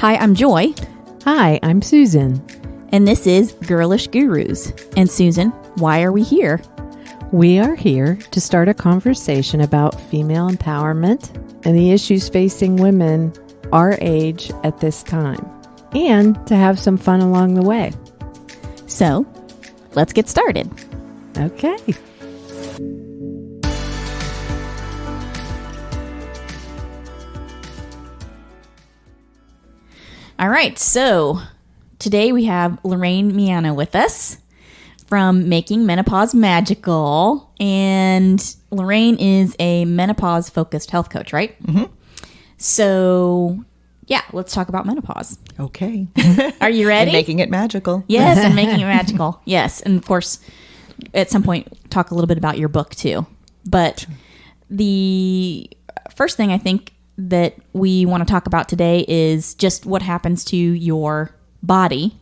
Hi, I'm Joy. Hi, I'm Susan. And this is Girlish Gurus. And Susan, why are we here? We are here to start a conversation about female empowerment and the issues facing women our age at this time, and to have some fun along the way. So, let's get started. Okay. All right, so today we have Lorraine Miano with us from Making Menopause Magical. And Lorraine is a menopause-focused health coach, right? Mm-hmm. So, yeah, let's talk about menopause. Okay. Are you ready? And making it magical. Yes, and making it magical. Yes, and of course, at some point, talk a little bit about your book, too. But the first thing I think that we want to talk about today is just what happens to your body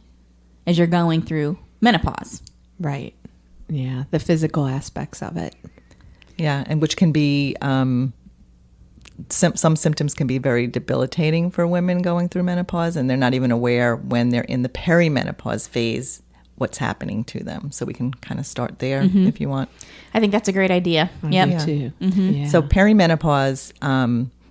as you're going through menopause. Right. Yeah, the physical aspects of it. Yeah, and which can be, some symptoms can be very debilitating for women going through menopause, and they're not even aware when they're in the perimenopause phase what's happening to them. So we can kind of start there if you want. I think that's a great idea. I Yep. do too. Mm-hmm. Yeah. So perimenopause,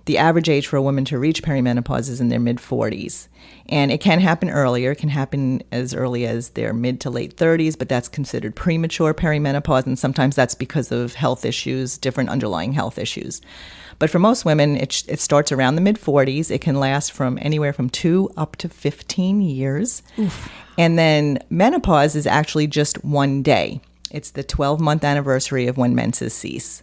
the average age for a woman to reach perimenopause is in their mid-40s. And it can happen earlier. It can happen as early as their mid to late 30s, but that's considered premature perimenopause, and sometimes that's because of health issues, different underlying health issues. But for most women, it starts around the mid-40s. It can last from anywhere from 2 up to 15 years. Oof. And then menopause is actually just one day. It's the 12-month anniversary of when menses cease.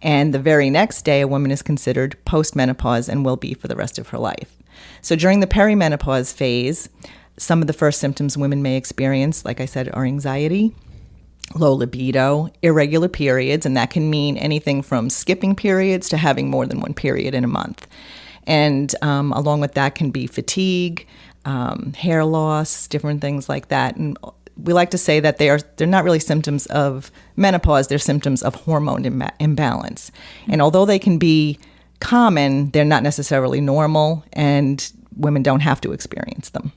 And the very next day, a woman is considered post-menopause and will be for the rest of her life. So during the perimenopause phase, some of the first symptoms women may experience, like I said, are anxiety, low libido, irregular periods, and that can mean anything from skipping periods to having more than one period in a month. And along with that can be fatigue, hair loss, different things like that. And we like to say that they're not really symptoms of menopause, they're symptoms of hormone imbalance. And although they can be common, they're not necessarily normal, and women don't have to experience them.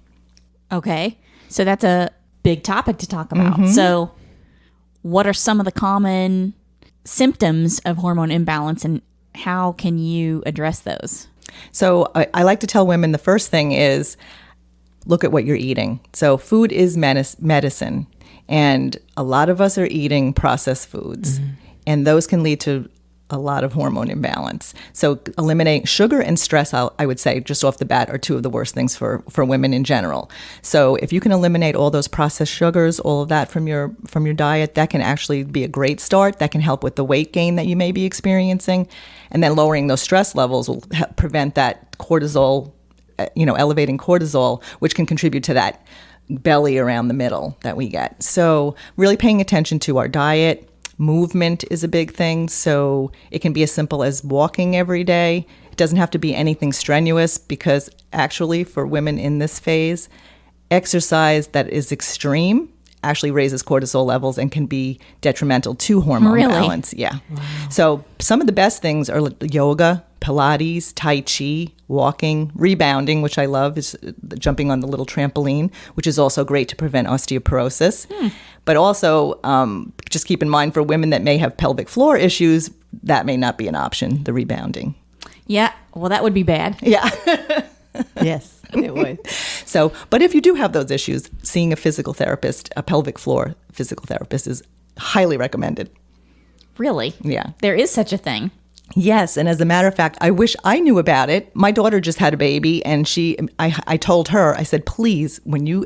Okay. So that's a big topic to talk about. So what are some of the common symptoms of hormone imbalance, and how can you address those? So I like to tell women the first thing is look at what you're eating. So food is medicine, and a lot of us are eating processed foods, and those can lead to a lot of hormone imbalance. So eliminate sugar and stress, I would say, just off the bat, are two of the worst things for women in general. So if you can eliminate all those processed sugars, all of that from your diet, that can actually be a great start. That can help with the weight gain that you may be experiencing. And then lowering those stress levels will prevent that cortisol, elevating cortisol, which can contribute to that belly around the middle that we get. So really paying attention to our diet. Movement is a big thing. So it can be as simple as walking every day. It doesn't have to be anything strenuous, because actually for women in this phase, exercise that is extreme actually raises cortisol levels and can be detrimental to hormone balance. Yeah. Wow. So some of the best things are yoga, Pilates, Tai Chi, walking, rebounding, which I love, is jumping on the little trampoline, which is also great to prevent osteoporosis. But also, just keep in mind for women that may have pelvic floor issues, that may not be an option, the rebounding. Yeah, well, that would be bad. Yeah. Yes, it would. So, but if you do have those issues, seeing a physical therapist, a pelvic floor physical therapist, is highly recommended. Really? Yeah. There is such a thing. Yes, and as a matter of fact, I wish I knew about it. My daughter just had a baby, and I told her, I said, please,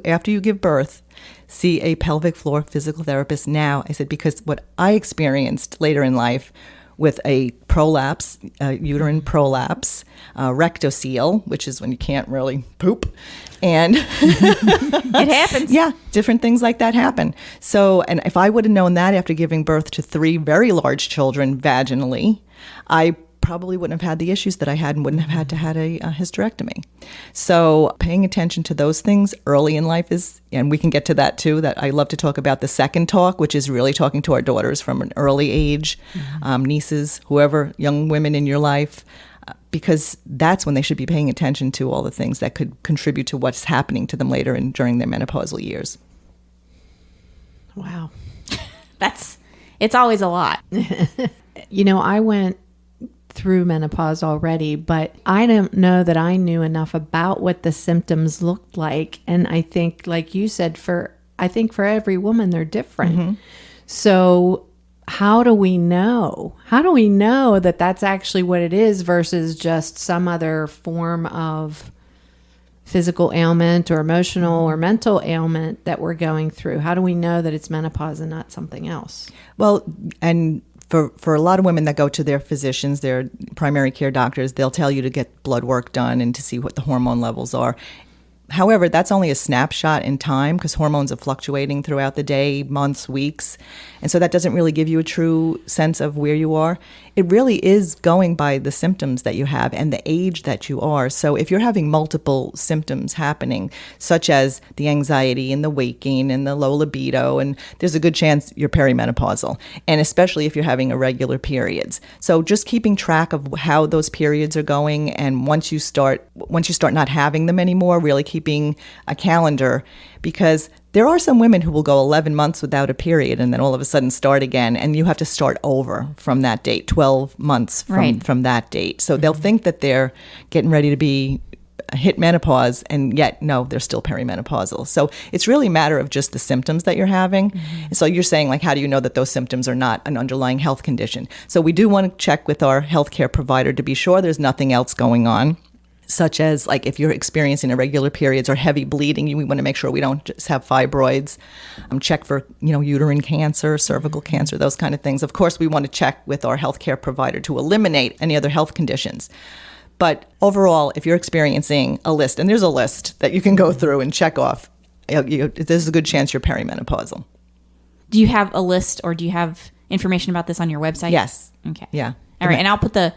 after you give birth, see a pelvic floor physical therapist now. I said, because what I experienced later in life with a prolapse, uterine prolapse, rectocele, which is when you can't really poop, and it happens. Yeah, different things like that happen. So, and if I would have known that after giving birth to 3 very large children vaginally, I probably wouldn't have had the issues that I had and wouldn't have had to have a hysterectomy. So paying attention to those things early in life is, and we can get to that too, that I love to talk about the second talk, which is really talking to our daughters from an early age, nieces, whoever, young women in your life. because that's when they should be paying attention to all the things that could contribute to what's happening to them later and during their menopausal years. Wow. It's always a lot. I went through menopause already, but I don't know that I knew enough about what the symptoms looked like. And I think, like you said, for every woman, they're different. Mm-hmm. So how do we know? How do we know that that's actually what it is versus just some other form of physical ailment or emotional or mental ailment that we're going through? How do we know that it's menopause and not something else? Well, and for a lot of women that go to their physicians, their primary care doctors, they'll tell you to get blood work done and to see what the hormone levels are. However, that's only a snapshot in time because hormones are fluctuating throughout the day, months, weeks. And so that doesn't really give you a true sense of where you are. It really is going by the symptoms that you have and the age that you are. So if you're having multiple symptoms happening, such as the anxiety and the weight gain and the low libido, and there's a good chance you're perimenopausal, and especially if you're having irregular periods. So just keeping track of how those periods are going, and once you start not having them anymore, really keeping a calendar, because there are some women who will go 11 months without a period and then all of a sudden start again, and you have to start over from that date, 12 months from that date. So they'll think that they're getting ready to be hit menopause, and yet no, they're still perimenopausal. So it's really a matter of just the symptoms that you're having. Mm-hmm. So you're saying, like, how do you know that those symptoms are not an underlying health condition? So we do want to check with our healthcare provider to be sure there's nothing else going on, such as, like, if you're experiencing irregular periods or heavy bleeding, we want to make sure we don't just have fibroids. Check for, uterine cancer, cervical cancer, those kind of things. Of course, we want to check with our healthcare provider to eliminate any other health conditions. But overall, if you're experiencing a list, and there's a list that you can go through and check off, there's a good chance you're perimenopausal. Do you have a list, or do you have information about this on your website? Yes. Okay. Yeah. All right. And I'll put the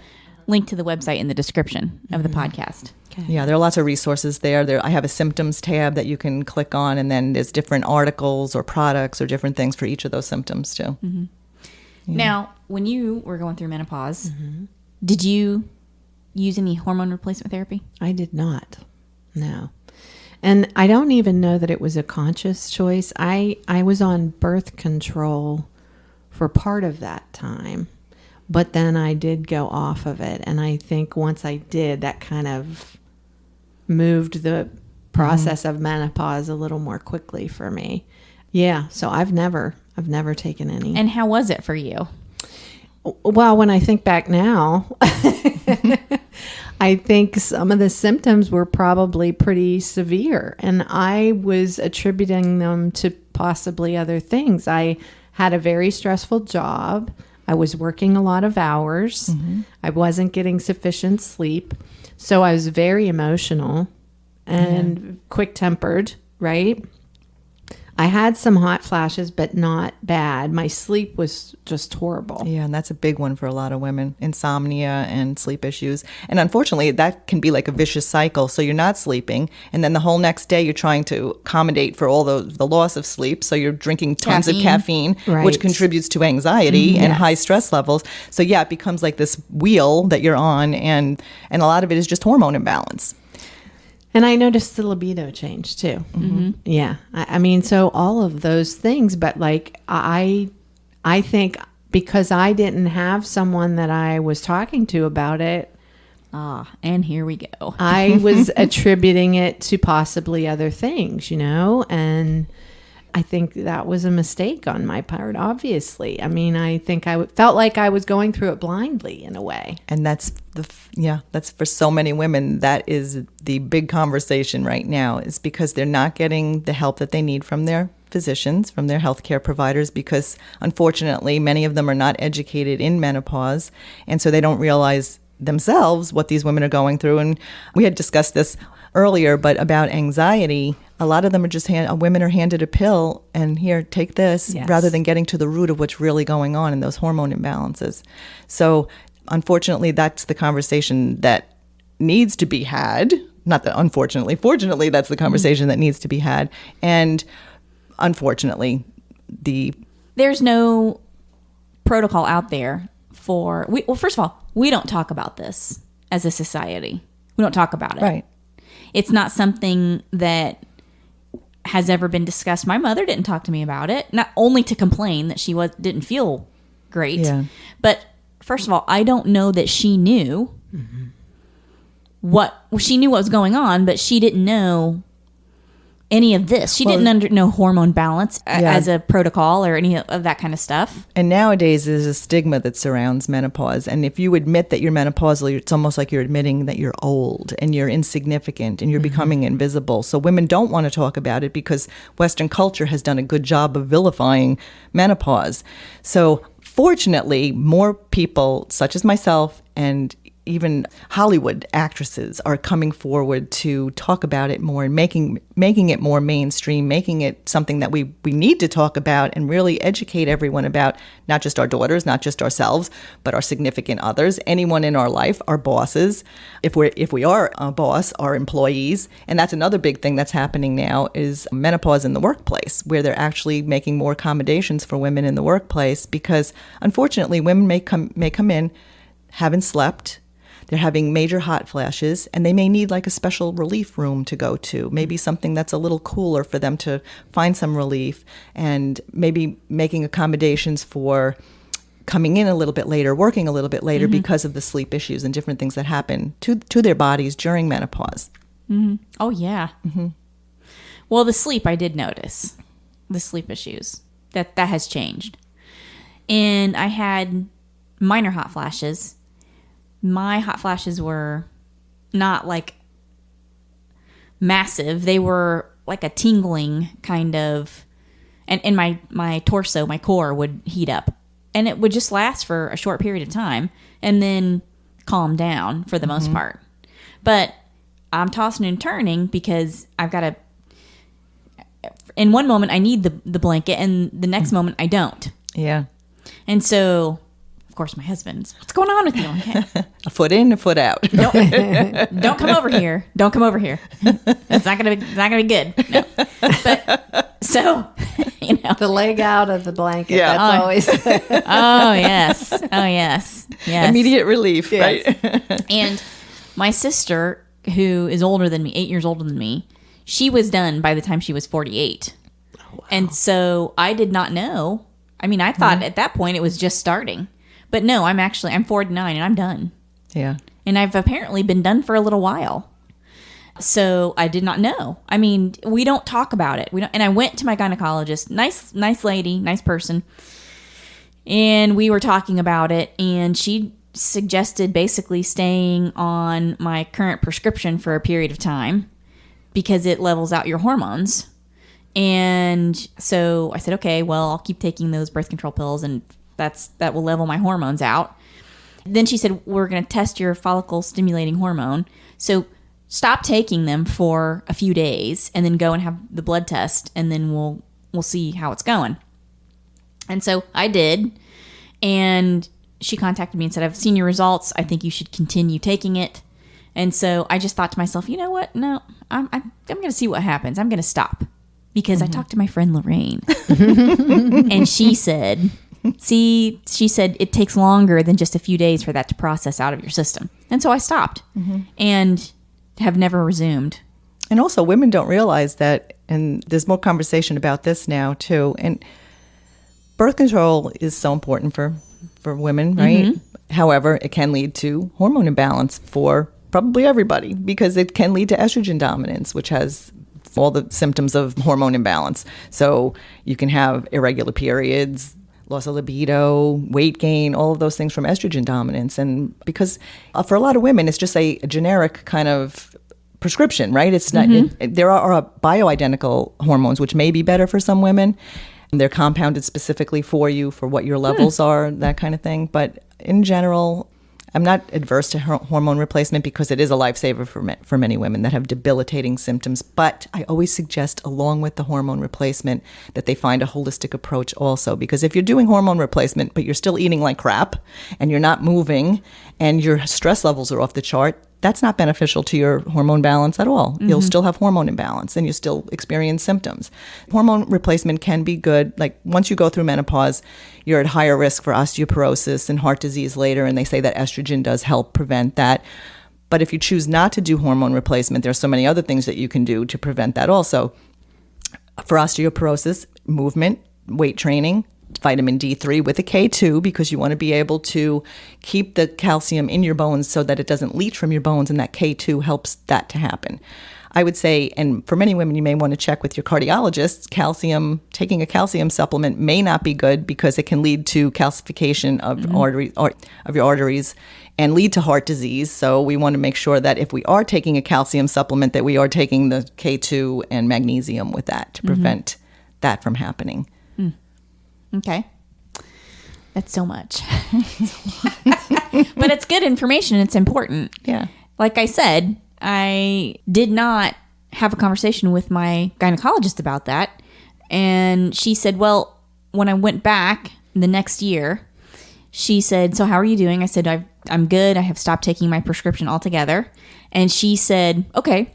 link to the website in the description of the podcast. Okay. Yeah, there are lots of resources there. I have a symptoms tab that you can click on, and then there's different articles or products or different things for each of those symptoms too. Mm-hmm. Yeah. Now, when you were going through menopause, did you use any hormone replacement therapy? I did not. No. And I don't even know that it was a conscious choice. I was on birth control for part of that time. But then I did go off of it. And I think once I did, that kind of moved the process of menopause a little more quickly for me. Yeah. So I've never taken any. And how was it for you? Well, when I think back now, I think some of the symptoms were probably pretty severe. And I was attributing them to possibly other things. I had a very stressful job. I was working a lot of hours. Mm-hmm. I wasn't getting sufficient sleep. So I was very emotional and quick-tempered, right? I had some hot flashes, but not bad. My sleep was just horrible. Yeah, and that's a big one for a lot of women, insomnia and sleep issues. And unfortunately, that can be like a vicious cycle. So you're not sleeping, and then the whole next day you're trying to accommodate for all the loss of sleep. So you're drinking tons of caffeine, which contributes to anxiety and high stress levels. So yeah, it becomes like this wheel that you're on, and a lot of it is just hormone imbalance. And I noticed the libido change too. Mm-hmm. Yeah. I mean, so all of those things, but like, I think because I didn't have someone that I was talking to about it. And here we go. I was attributing it to possibly other things, and I think that was a mistake on my part, obviously. I mean, I think I felt like I was going through it blindly in a way. And that's for so many women. That is the big conversation right now, is because they're not getting the help that they need from their physicians, from their healthcare providers, because unfortunately, many of them are not educated in menopause. And so they don't realize themselves what these women are going through. And we had discussed this earlier, but about anxiety, a lot of them are just women are handed a pill and here, take this, rather than getting to the root of what's really going on in those hormone imbalances. So unfortunately, that's the conversation that needs to be had. Not that unfortunately, fortunately, that's the conversation that needs to be had. And unfortunately, there's no protocol out there for, well, first of all, we don't talk about this as a society. We don't talk about it. Right. It's not something that has ever been discussed. My mother didn't talk to me about it, not only to complain that she didn't feel great, but first of all, I don't know that she knew what was going on, but she didn't know any of this. She didn't know hormone balance as a protocol or any of that kind of stuff. And nowadays there's a stigma that surrounds menopause. And if you admit that you're menopausal, it's almost like you're admitting that you're old and you're insignificant and you're becoming invisible. So women don't want to talk about it because Western culture has done a good job of vilifying menopause. So fortunately, more people such as myself and even Hollywood actresses are coming forward to talk about it more and making it more mainstream, making it something that we need to talk about and really educate everyone about, not just our daughters, not just ourselves, but our significant others, anyone in our life, our bosses, if we are a boss, our employees. And that's another big thing that's happening now is menopause in the workplace, where they're actually making more accommodations for women in the workplace because unfortunately women may come in, haven't slept, they're having major hot flashes, and they may need like a special relief room to go to, maybe something that's a little cooler for them to find some relief, and maybe making accommodations for coming in a little bit later, working a little bit later because of the sleep issues and different things that happen to their bodies during menopause. Oh, yeah. Well, the sleep, I did notice. The sleep issues. That has changed. And I had minor hot flashes. My hot flashes were not like massive. They were like a tingling kind of, and my torso, my core would heat up. And it would just last for a short period of time and then calm down for the most part. But I'm tossing and turning because I've got to, in one moment I need the blanket and the next moment I don't. Yeah. And so, of course, my husband's, what's going on with you? Okay. A foot in, a foot out. Don't come over here. Don't come over here. It's not gonna be good. No. But so, the leg out of the blanket. Yeah. That's always. Oh yes. Immediate relief, right? And my sister, who is older than me, 8 years older than me, she was done by the time she was 48. Oh, wow. And so I did not know. I mean, I thought at that point it was just starting. But no, I'm 49 and I'm done. Yeah. And I've apparently been done for a little while. So I did not know. I mean, we don't talk about it. And I went to my gynecologist, nice lady, nice person. And we were talking about it, and she suggested basically staying on my current prescription for a period of time because it levels out your hormones. And so I said, okay, well, I'll keep taking those birth control pills, and that will level my hormones out. Then she said, we're going to test your follicle stimulating hormone. So stop taking them for a few days and then go and have the blood test, and then we'll see how it's going. And so I did. And she contacted me and said, I've seen your results. I think you should continue taking it. And so I just thought to myself, you know what? No, I'm going to see what happens. I'm going to stop. Because I talked to my friend Lorraine. And she said, it takes longer than just a few days for that to process out of your system. And so I stopped and have never resumed. And also, women don't realize that, and there's more conversation about this now too. And birth control is so important for women, right? However, it can lead to hormone imbalance for probably everybody because it can lead to estrogen dominance, which has all the symptoms of hormone imbalance. So you can have irregular periods, loss of libido, weight gain, all of those things from estrogen dominance. And because for a lot of women, it's just a generic kind of prescription, right? It's not. There are bioidentical hormones, which may be better for some women. They're compounded specifically for you, for what your levels are, that kind of thing. But in general, I'm not adverse to hormone replacement because it is a lifesaver for many women that have debilitating symptoms. But I always suggest, along with the hormone replacement, that they find a holistic approach also. Because if you're doing hormone replacement, but you're still eating like crap, and you're not moving, and your stress levels are off the chart, that's not beneficial to your hormone balance at all. You'll still have hormone imbalance and you still experience symptoms. Hormone replacement can be good. Like once you go through menopause, you're at higher risk for osteoporosis and heart disease later, and they say that estrogen does help prevent that. But if you choose not to do hormone replacement, there's so many other things that you can do to prevent that also. For osteoporosis, movement, weight training, vitamin D3 with a K2, because you want to be able to keep the calcium in your bones so that it doesn't leach from your bones, and that K2 helps that to happen. I would say, and for many women, you may want to check with your cardiologist. Taking a calcium supplement may not be good because it can lead to calcification of your arteries and lead to heart disease. So we want to make sure that if we are taking a calcium supplement, that we are taking the K2 and magnesium with that to prevent that from happening. Okay. That's so much. But it's good information. It's important. Yeah. Like I said, I did not have a conversation with my gynecologist about that. And she said, well, when I went back the next year, she said, so how are you doing? I said, I'm good. I have stopped taking my prescription altogether. And she said, okay,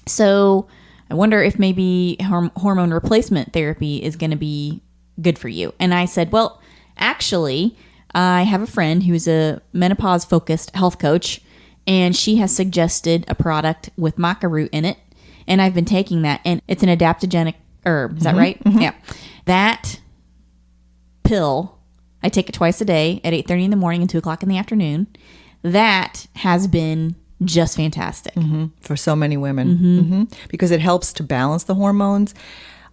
so I wonder if maybe hormone replacement therapy is going to be good for you. And I said, well, actually, I have a friend who's a menopause-focused health coach, and she has suggested a product with maca root in it. And I've been taking that, and it's an adaptogenic herb. Is that right? Mm-hmm. Yeah. That pill, I take it twice a day at 8:30 in the morning and 2 o'clock in the afternoon. That has been just fantastic. For so many women. Because it helps to balance the hormones.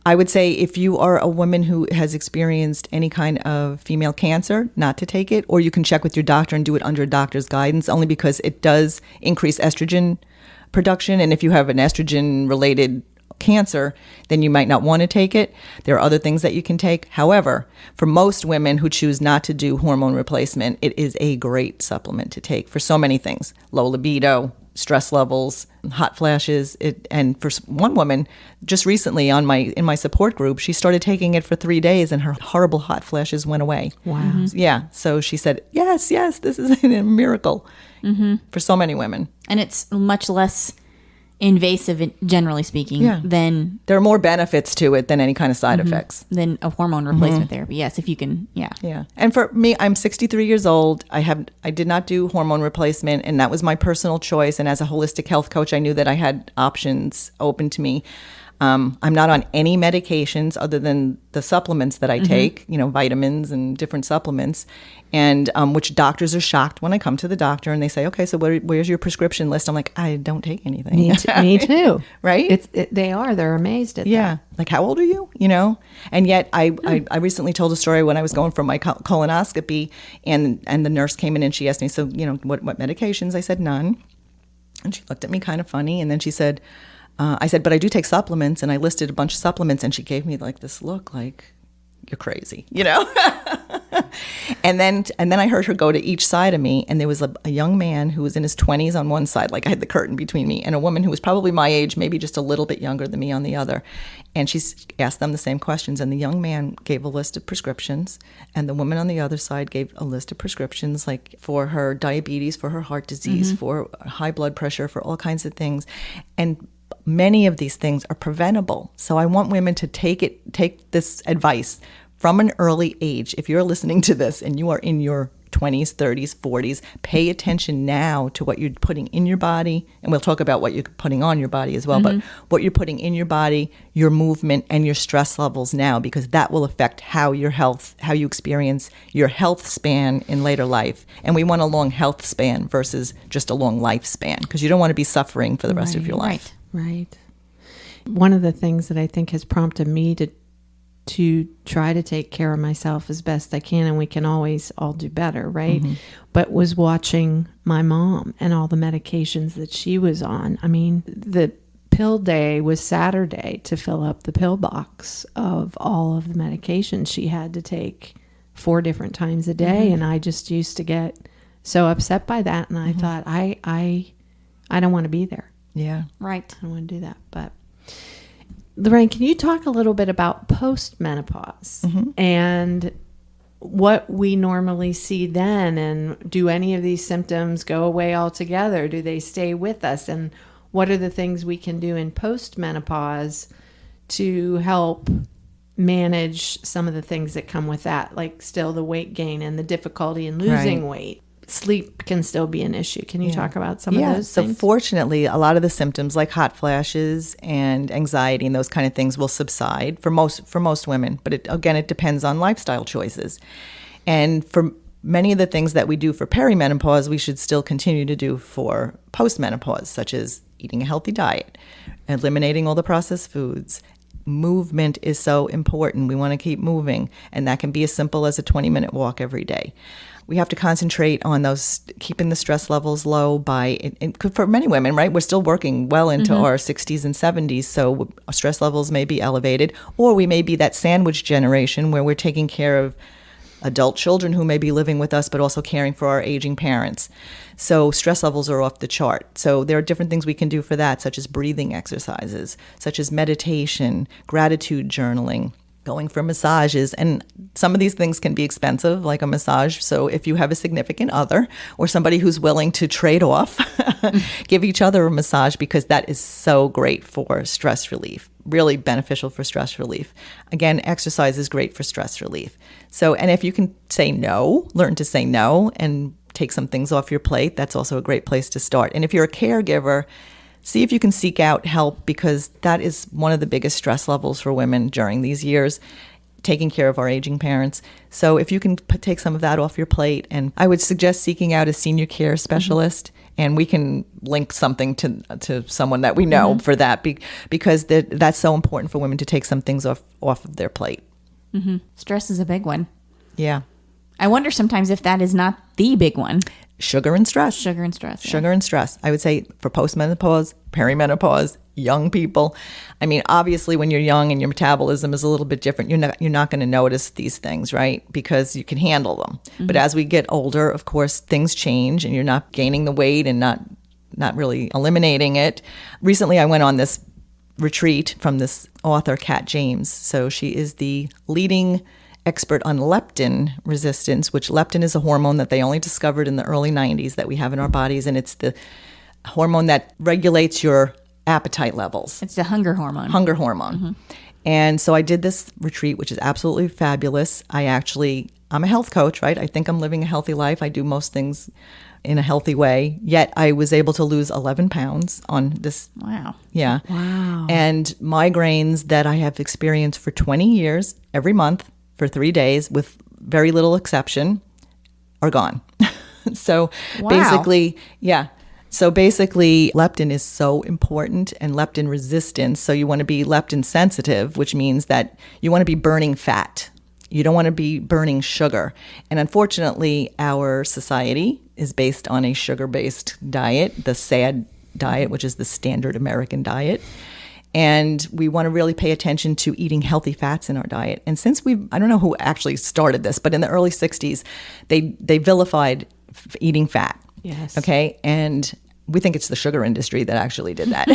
I would say if you are a woman who has experienced any kind of female cancer, not to take it, or you can check with your doctor and do it under a doctor's guidance, only because it does increase estrogen production. And if you have an estrogen-related cancer, then you might not want to take it. There are other things that you can take. However, for most women who choose not to do hormone replacement, it is a great supplement to take for so many things. Low libido, stress levels, hot flashes. And for one woman, just recently in my support group, she started taking it for 3 days and her horrible hot flashes went away. Wow. Yeah. So she said, yes, this is a miracle for so many women. And it's much less invasive, generally speaking, than there are more benefits to it than any kind of side effects. Than a hormone replacement therapy. Yes, if you can, Yeah. And for me, I'm 63 years old. I did not do hormone replacement, and that was my personal choice. And as a holistic health coach, I knew that I had options open to me. I'm not on any medications other than the supplements that I take, vitamins and different supplements, and which doctors are shocked when I come to the doctor and they say, okay, so where's your prescription list? I'm like, I don't take anything. Me too. Right? They're amazed at that. Yeah. Like, how old are you? And yet I recently told a story when I was going for my colonoscopy, and the nurse came in and she asked me, so, what medications? I said, none. And she looked at me kind of funny. And then she said, I said, but I do take supplements, and I listed a bunch of supplements, and she gave me like this look like, you're crazy, and then I heard her go to each side of me, and there was a young man who was in his 20s on one side, like I had the curtain between me, and a woman who was probably my age, maybe just a little bit younger than me on the other. And she asked them the same questions, and the young man gave a list of prescriptions, and the woman on the other side gave a list of prescriptions, like for her diabetes, for her heart disease, for high blood pressure, for all kinds of things. And many of these things are preventable. So I want women to take this advice from an early age. If you're listening to this and you are in your 20s, 30s, 40s, pay attention now to what you're putting in your body. And we'll talk about what you're putting on your body as well, but what you're putting in your body, your movement, and your stress levels now, because that will affect how you experience your health span in later life. And we want a long health span versus just a long lifespan, because you don't want to be suffering for the rest of your life. Right. One of the things that I think has prompted me to try to take care of myself as best I can, and we can always all do better, right? But was watching my mom and all the medications that she was on. I mean, the pill day was Saturday to fill up the pill box of all of the medications she had to take 4 different times a day. And I just used to get so upset by that. And I thought, I don't want to be there. Yeah. Right. I don't want to do that. But Lorraine, can you talk a little bit about post-menopause and what we normally see then? And do any of these symptoms go away altogether? Do they stay with us? And what are the things we can do in post-menopause to help manage some of the things that come with that, like still the weight gain and the difficulty in losing weight? sleep can still be an issue. Can you talk about some of those so things? fortunately, a lot of the symptoms like hot flashes and anxiety and those kind of things will subside for most women. But it depends on lifestyle choices. And for many of the things that we do for perimenopause, we should still continue to do for post-menopause, such as eating a healthy diet, eliminating all the processed foods. Movement is so important. We want to keep moving, and that can be as simple as a 20-minute walk every day. We have to concentrate on those, keeping the stress levels low for many women, right? We're still working well into our 60s and 70s, so our stress levels may be elevated, or we may be that sandwich generation where we're taking care of adult children who may be living with us, but also caring for our aging parents. So stress levels are off the chart. So there are different things we can do for that, such as breathing exercises, such as meditation, gratitude journaling, going for massages. And some of these things can be expensive, like a massage. So if you have a significant other or somebody who's willing to trade off, give each other a massage, because that is so great for stress relief, really beneficial for stress relief. Again, exercise is great for stress relief. So, and if you can say no, learn to say no and take some things off your plate, that's also a great place to start. And if you're a caregiver, see if you can seek out help, because that is one of the biggest stress levels for women during these years, taking care of our aging parents. So if you can take some of that off your plate, and I would suggest seeking out a senior care specialist, and we can link something to someone that we know for that, because that's so important for women to take some things off of their plate. Stress is a big one. Yeah. I wonder sometimes if that is not the big one. Sugar and stress. Sugar and stress. Yeah. Sugar and stress. I would say for postmenopause, perimenopause, young people. I mean, obviously, when you're young and your metabolism is a little bit different, you're not going to notice these things, right? Because you can handle them. But as we get older, of course, things change, and you're not gaining the weight and not really eliminating it. Recently, I went on this retreat from this author, Kat James. So she is the leading expert on leptin resistance, which leptin is a hormone that they only discovered in the early 90s that we have in our bodies, and it's the hormone that regulates your appetite levels. It's the hunger hormone. Hunger hormone. And so I did this retreat, which is absolutely fabulous. I'm a health coach, right? I think I'm living a healthy life. I do most things in a healthy way, yet I was able to lose 11 pounds on this. Wow. Yeah. Wow. And migraines that I have experienced for 20 years, every month, for 3 days, with very little exception, are gone. So basically, leptin is so important, and leptin resistance. So you want to be leptin sensitive, which means that you want to be burning fat. You don't want to be burning sugar. And unfortunately, our society is based on a sugar-based diet, the SAD diet, which is the standard American diet. And we want to really pay attention to eating healthy fats in our diet. And since I don't know who actually started this, but in the early 60s, they vilified eating fat. Yes. Okay. And we think it's the sugar industry that actually did that.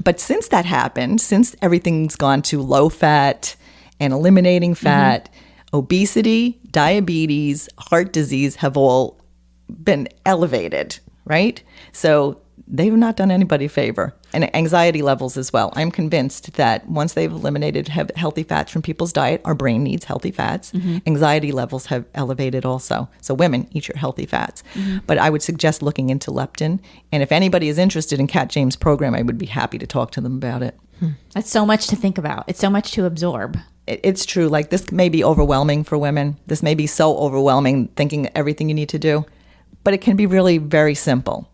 But since that happened, since everything's gone to low fat and eliminating fat, obesity, diabetes, heart disease have all been elevated, right? So they've not done anybody a favor. And anxiety levels as well. I'm convinced that once they've eliminated healthy fats from people's diet, our brain needs healthy fats. Anxiety levels have elevated also. So women, eat your healthy fats. But I would suggest looking into leptin. And if anybody is interested in Kat James' program, I would be happy to talk to them about it. That's so much to think about. It's so much to absorb. It's true. Like, this may be overwhelming for women. This may be so overwhelming, thinking everything you need to do. But it can be really very simple.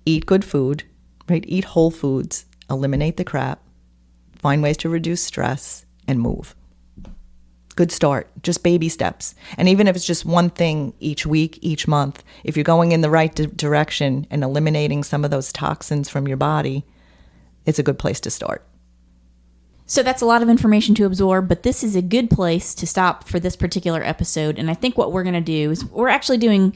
Eat good food, right? Eat whole foods, eliminate the crap, find ways to reduce stress, and move. Good start, just baby steps. And even if it's just one thing each week, each month, if you're going in the right direction and eliminating some of those toxins from your body, it's a good place to start. So that's a lot of information to absorb, but this is a good place to stop for this particular episode. And I think what we're going to do is we're actually doing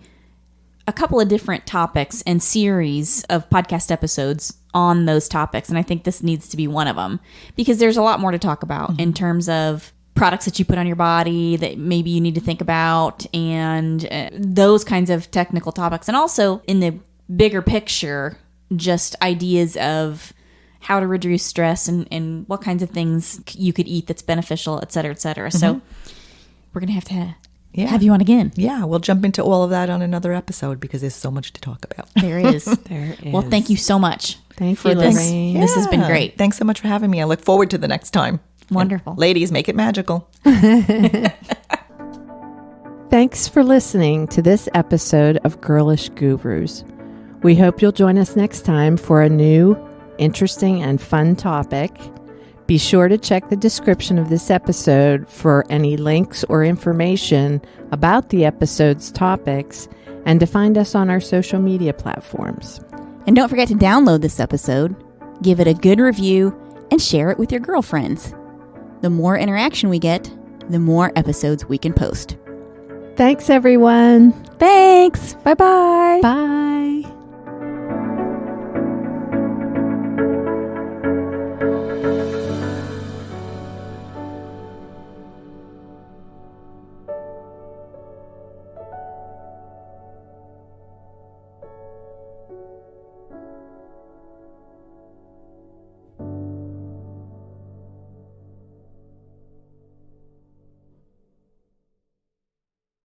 a couple of different topics and series of podcast episodes on those topics. And I think this needs to be one of them, because there's a lot more to talk about in terms of products that you put on your body that maybe you need to think about, and those kinds of technical topics. And also in the bigger picture, just ideas of how to reduce stress and what kinds of things you could eat that's beneficial, et cetera, et cetera. So we're going to have to have you on again. Yeah, we'll jump into all of that on another episode because there's so much to talk about. There is. There is. Well, thank you so much. Thank for you, this. Lorraine. This has been great. Thanks so much for having me. I look forward to the next time. Wonderful. And ladies, make it magical. Thanks for listening to this episode of Girlish Gurus. We hope you'll join us next time for a new, interesting, and fun topic. Be sure to check the description of this episode for any links or information about the episode's topics and to find us on our social media platforms. And don't forget to download this episode, give it a good review, and share it with your girlfriends. The more interaction we get, the more episodes we can post. Thanks, everyone. Thanks. Bye-bye. Bye.